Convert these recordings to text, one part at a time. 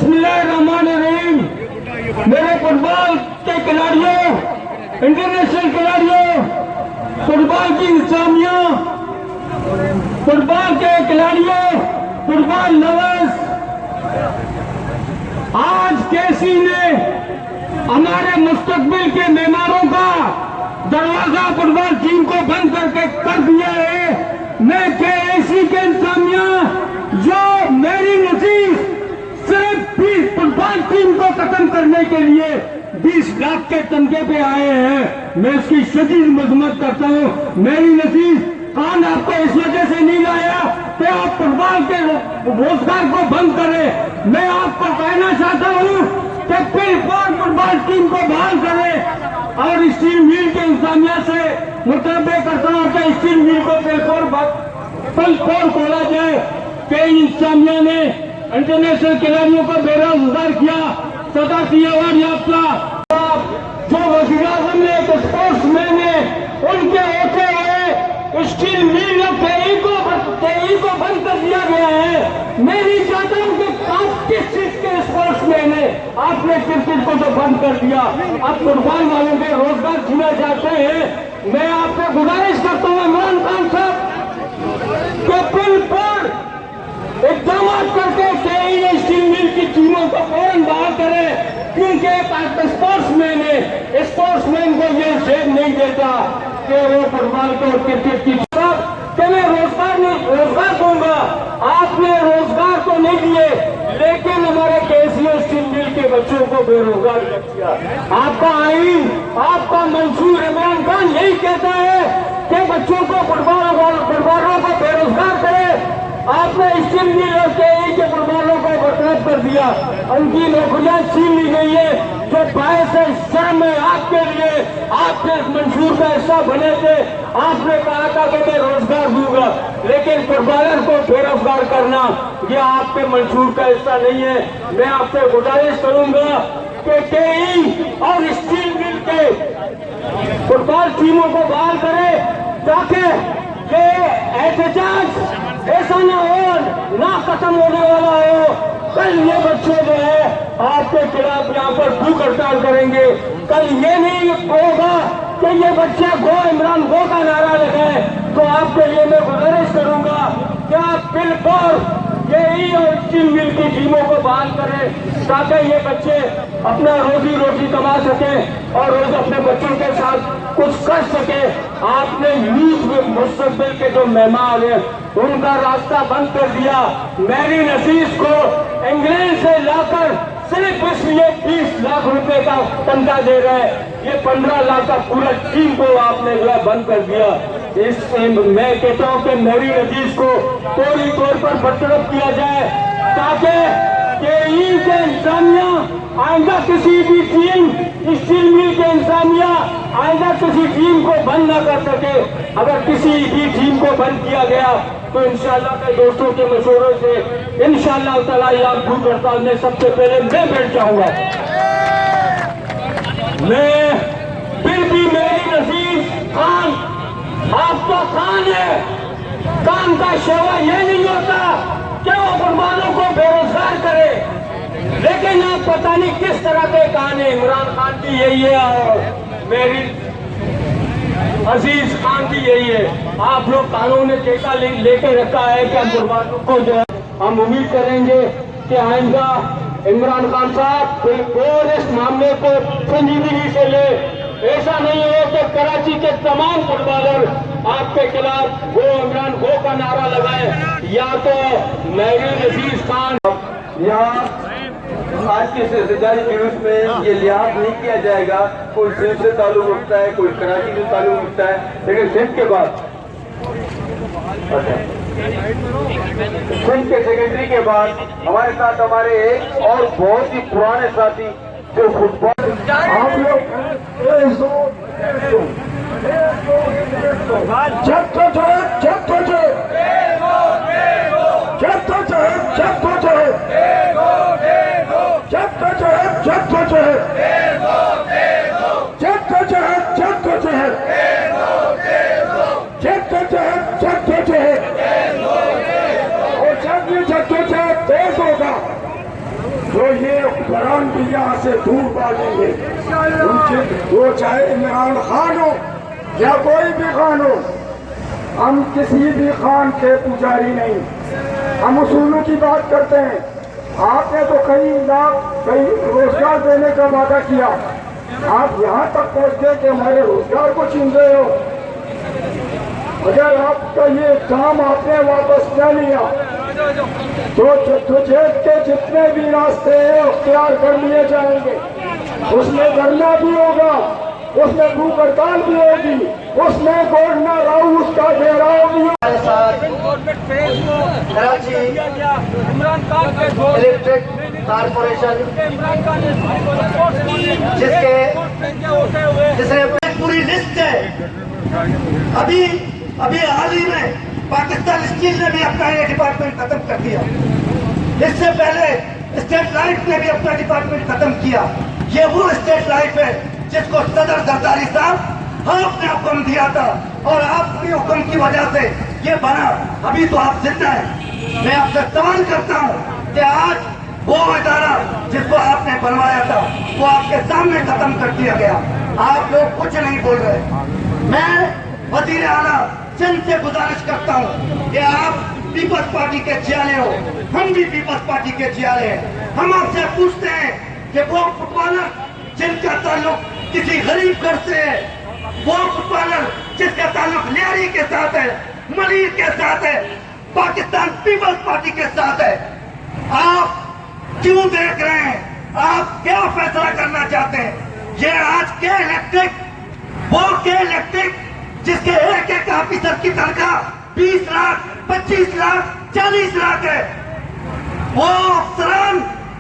बिस्मिल्लाहिर्रहमानिर्रहीम। मेरे फुटबॉल के खिलाड़ियों, इंटरनेशनल खिलाड़ियों, फुटबॉल की इंसानियों, फुटबॉल के खिलाड़ियों, फुटबॉल लवर्स, आज केसी ने हमारे मुस्तकबिल के मेहमानों का दरवाजा फुटबॉल टीम को बंद करके कर दिया है। मैं केसी के इंसानिया जो मेरी नजीर सिर्फ 20 फुटबॉल टीम को खत्म करने के लिए 20 लाख के तनखे पे आए हैं, मैं उसकी शदीद मजम्मत करता हूँ। मेरी नजीर खान आपको इस वजह से नहीं लाया कि आप फुटबॉल के रोजगार को बंद करें। मैं आपको कहना चाहता हूँ कि फिर फुटबॉल टीम को बहाल करें और स्टील मिल के इंसानिया से मुताबिक करता हूँ कि स्टील मिल को पल खोला जाए कि इंसानिया ने इंटरनेशनल खिलाड़ियों को बेरोजगार किया, सदा की अवार्ड याफ्ता जो वज़ीर आज़म ने एक स्पोर्ट्स मैन है, उनके होते हुए स्टील मिल को बंद कर दिया गया है। मैं नहीं चाहता हूँ कि आप किस चीज के स्पोर्ट्स मैन है, आपने क्रिकेट को तो बंद कर दिया, आप फुटबॉल वालों के रोजगार छीना चाहते हैं। मैं आपसे गुजारिश करता हूँ इमरान खान साहब के बिल पर इकदाम करके कई स्टील मिल की टीमों को फौरन बहाल करें, क्योंकि एक स्पोर्ट्समैन है, स्पोर्ट्समैन को ये जेब नहीं देता कि वो फुटबॉल को क्रिकेट की कि मैं रोजगार दूंगा। आपने रोजगार तो नहीं दिए, लेकिन हमारे केसीओ स्टील मिल के बच्चों को बेरोजगार कर दिया। आपका आईन, आपका मंशूर इमरान खान यही कहता है कि बच्चों को फुटबॉलरों को बेरोजगार करे। आपने स्टील मिल और के फुटबॉलों को बर्बाद कर दिया, उनकी नौकरियां छीन ली गई है, जो बायस है शर्म है आपके लिए। आपने इस मंशूर का हिस्सा बने थे, आपने कहा था कि मैं रोजगार दूंगा, लेकिन फुटबॉलर को बेरोजगार करना ये आपके मंशूर का हिस्सा नहीं है। मैं आपसे गुजारिश करूंगा कि केई और स्टील मिल के फुटबॉल टीमों को बहाल करें, ताकि ये एहतजाज ऐसा ना हो, ना खत्म होने वाला हो। कल ये बच्चे जो है आपके खिलाफ यहाँ पर भूख हड़ताल करेंगे। कल ये नहीं होगा कि ये बच्चे गो इमरान गो का नारा लगाए। तो आपके लिए मैं गुजारिश करूंगा कि आप बिल्कुल यही और स्टील मिल की टीमों को बहाल करें, ताकि ये बच्चे अपना रोजी कमा सके और रोज अपने बच्चों के साथ कुछ कर सके। आपने यूथ में मुस्तकबिल के जो मेहमान हैं उनका रास्ता बंद कर दिया। मैरी नसीस को इंग्लैंड से लाकर सिर्फ इसलिए 20 लाख रुपए का तनख्वाह दे रहे हैं, ये 15 लाख का पूरा टीम को आपने जो है बंद कर दिया। मैं कहता हूँ कि मैरी नसीस को पूरी तौर पर बरतरफ किया जाए, ताकि के इंसानिया आइंदा किसी भी टीम, स्टील मिल के इंसानिया आइंदा किसी टीम को बंद न कर सके। अगर किसी भी टीम को बंद किया गया तो इंशाअल्लाह के दोस्तों के मशवरों से इंशाअल्लाह ताला यहाँ भूख हड़ताल में सबसे पहले मैं बैठ जाऊंगा। मैं फिर भी मेरी नसीब खान, आपका खान है, काम का शेवा ये नहीं होता कि वो फुटबॉलों को बेरोजगार करे, लेकिन आप पता नहीं किस तरह के खान है। इमरान खान की यही है और मेरी अजीज खान की यही है। आप लोग कानून ने ठेका लेके रखा है कि हम फुटबॉलों को जो है, हम उम्मीद करेंगे कि आइंदा इमरान खान साहब बिल्कुल इस मामले को संजीदगी से ले। ऐसा नहीं हो कि कराची के तमाम फुटबॉलर आपके खिलाफ वो इमरान गो का नारा लगाए, या तो मैरी नसीस खान। यहाँ आज के एहतजाजी जुलूस में ये लिहाज नहीं किया जाएगा कोई सिंध से ताल्लुक रखता है, कोई कराची से ताल्लुक रखता है, लेकिन सिंध के बाद सिंध के सेक्रेटरी के बाद हमारे साथ हमारे एक और बहुत ही पुराने साथी जो फुटबॉल आप लोग سے دور بھاگیں گے. ان کے وہ چاہے عمران خان ہو یا کوئی بھی خان ہو، ہم کسی بھی خان کے پجاری نہیں. ہم اصولوں کی بات کرتے ہیں. آپ نے تو کئی روزگار دینے کا وعدہ کیا، آپ یہاں تک پہنچ گئے کہ ہمارے روزگار کو چھین رہے ہو. اگر آپ کا یہ کام آپ نے واپس نہ لیا تو جدوجہد کے جتنے بھی راستے ہیں اختیار کر لیے جائیں گے. اس میں دھرنا بھی ہوگا، اس میں بھوک ہڑتال بھی ہوگی، اس میں گورنر ہاؤس کا گھیراؤ بھی ہوگا. ہمارے ساتھ کراچی الیکٹرک کارپوریشن جس نے پوری لسٹ ہے. ابھی حال ہی میں پاکستان اسٹیل نے بھی اپنا یہ ڈپارٹمنٹ ختم کر دیا. اس سے پہلے اسٹیٹ لائف نے بھی اپنا ڈپارٹمنٹ ختم کیا. یہ وہ اسٹیٹ لائف ہے جس کو صدر زرداری صاحب آپ نے حکم دیا تھا اور آپ کے حکم کی وجہ سے یہ بنا. ابھی تو آپ زندہ ہیں. میں آپ سے سوال کرتا ہوں کہ آج وہ ادارہ جس کو آپ نے بنوایا تھا وہ آپ کے سامنے ختم کر دیا گیا. آپ لوگ کچھ نہیں بول رہے. میں وزیر اعلیٰ سندھ سے گزارش کرتا ہوں کہ آپ پیپلز پارٹی کے جیالے ہو، ہم بھی پیپلز پارٹی کے جیالے ہیں. ہم آپ سے پوچھتے ہیں کہ وہ فٹ بالر جن کا تعلق کسی غریب گھر سے ہے، وہ فٹ بالر جس کا تعلق لیاری کے ساتھ ہے، منیر کے ساتھ ہے، پاکستان پیپلز پارٹی کے ساتھ ہے، آپ کیوں دیکھ رہے ہیں؟ آپ کیا فیصلہ کرنا چاہتے ہیں؟ یہ آج کے الیکٹرک، وہ کے الیکٹرک جس کے ایک ایک آفیسر کی تنخواہ 20 لاکھ 25 لاکھ 40 لاکھ ہے، وہ افسران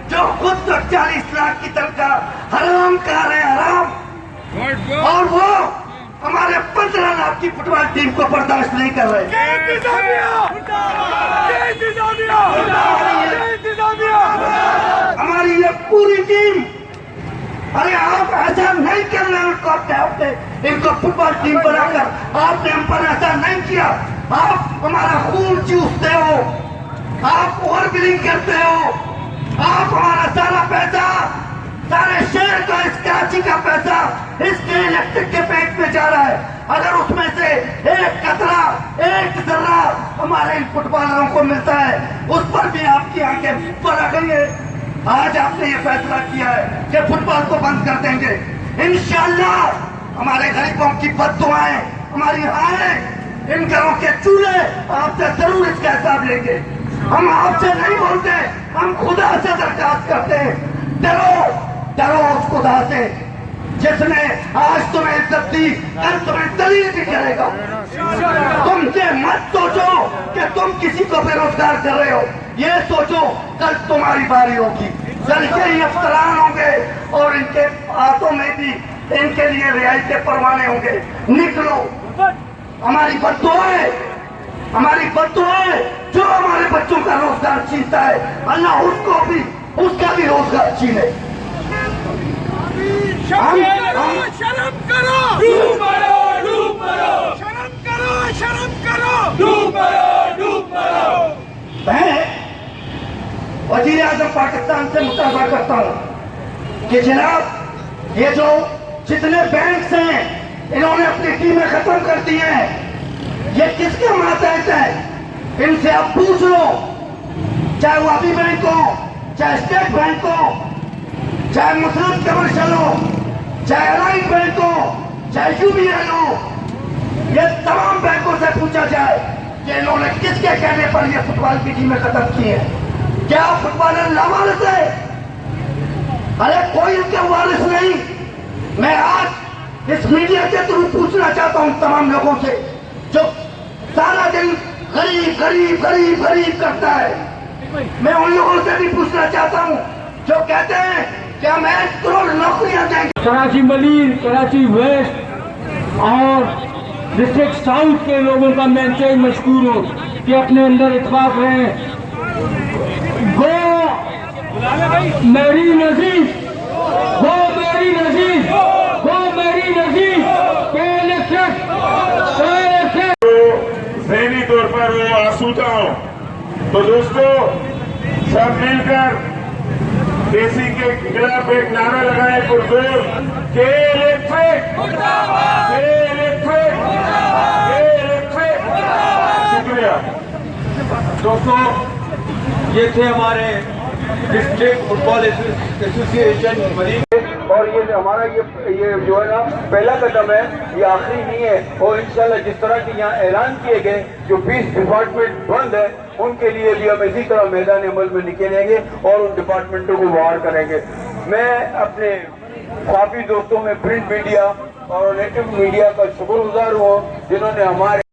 جو خود 40 لاکھ کی تنخواہ حرام کھا رہے ہیں، حرام، اور وہ ہمارے 15 لاکھ کی فٹ بال ٹیم کو برداشت نہیں کر رہے. ہماری یہ پوری ٹیم، ارے آپ ایسا نہیں کر رہے. ان کو فٹ بال ٹیم بنا کر آپ نے ہم پر ایسا نہیں کیا. آپ ہمارا خون چوستے ہو، آپ اوور بلنگ کرتے ہو، آپ ہمارا سارا پیسہ، سارے شہر کا، اس کراچی کا پیسہ اس کے الیکٹرک کے پیٹ میں جا رہا ہے. اگر اس میں سے ایک قطرہ، ایک ذرہ ہمارے ان فٹ بالروں کو ملتا ہے، اس پر بھی آپ کی آنکھیں اوپر آ گئی ہے. آج آپ نے یہ فیصلہ کیا ہے کہ فٹ بال کو بند کر دیں گے. انشاءاللہ ہمارے غریبوں کی بد دعائیں ہماری آئیں، ان گھروں کے چولہے آپ سے ضرور اس کا حساب لیں گے. ہم آپ سے نہیں بولتے، ہم خدا سے درخواست کرتے ہیں. ڈرو اس خدا سے جس نے آج تمہیں عزت دی، کل تمہیں دلیل بھی کرے گا. تم یہ مت سوچو کہ تم کسی کو بے روزگار کر رہے ہو، یہ سوچو کل تمہاری باری ہوگی، کل یہ افسران ہوں گے اور ان کے ہاتھوں میں بھی ان کے لیے رہائی کے پروانے ہوں گے. نکلو. ہماری بددعائیں، ہماری بددعائیں جو ہمارے بچوں کا روزگار چھینتا ہے، اللہ اس کو بھی، اس کا بھی روزگار چھینے. شرم کرو، ڈوب مرو، ڈوب مرو، شرم کرو، شرم کرو، ڈوب مرو، ڈوب مرو. میں وزیر اعظم پاکستان سے مطالبہ کرتا ہوں کہ جناب یہ جو جتنے بینکس ہیں انہوں نے اپنی ٹیمیں ختم کر دی ہیں، یہ کس کے ماتحت ہے؟ ان سے آپ پوچھ لو، چاہے وہ ابھی بینک ہو، چاہے اسٹیٹ بینک ہو، چاہے مسلم کمرشل ہو، چاہے الائن بینک ہو، چاہے یو بی ایل ہو. یہ تمام بینکوں سے پوچھا جائے کہ انہوں نے کس کے کہنے پر یہ فٹ بال کی ٹیمیں ختم کی ہیں. کیا فٹ بالر لاوارث ہے؟ ارے کوئی ان کے وارث نہیں. میں آج اس میڈیا کے تھرو پوچھنا چاہتا ہوں تمام لوگوں سے جو سارا دن غریب غریب غریب غریب کرتا ہے. میں ان لوگوں سے بھی پوچھنا چاہتا ہوں جو کہتے ہیں کہ ہم 1 کروڑ نوکریاں دیں گے. کراچی ملیر، کراچی ویسٹ اور ڈسٹرکٹ ساؤتھ کے لوگوں کا میں انتہائی مشکور ہوں کہ اپنے اندر اتفاق رہے. گو میری نزیز، گو میری نزیز، گو میری نزیز کے الیکشن ذہنی طور پر وہ آسودہ ہوں. تو دوستو سب مل کر एसी के खिलाफ एक नारा लगाए पुरजोर के इलेक्ट्रिक, के इलेक्ट्रिक, के इलेक्ट्रिक। शुक्रिया दोस्तों, ये थे हमारे डिस्ट्रिक्ट फुटबॉल एसोसिएशन मरीज, और ये हमारा ये जो है ना पहला कदम है, ये आखिरी नहीं है। और इंशाल्लाह जिस तरह के यहाँ ऐलान किए गए, जो 20 डिपार्टमेंट बंद है उनके लिए भी हम इसी तरह मैदान अमल में निकलेंगे और उन डिपार्टमेंटों को बाहर करेंगे। मैं अपने काफी दोस्तों में प्रिंट मीडिया और इलेक्ट्रॉनिक मीडिया का शुक्रगुजार हूँ जिन्होंने हमारे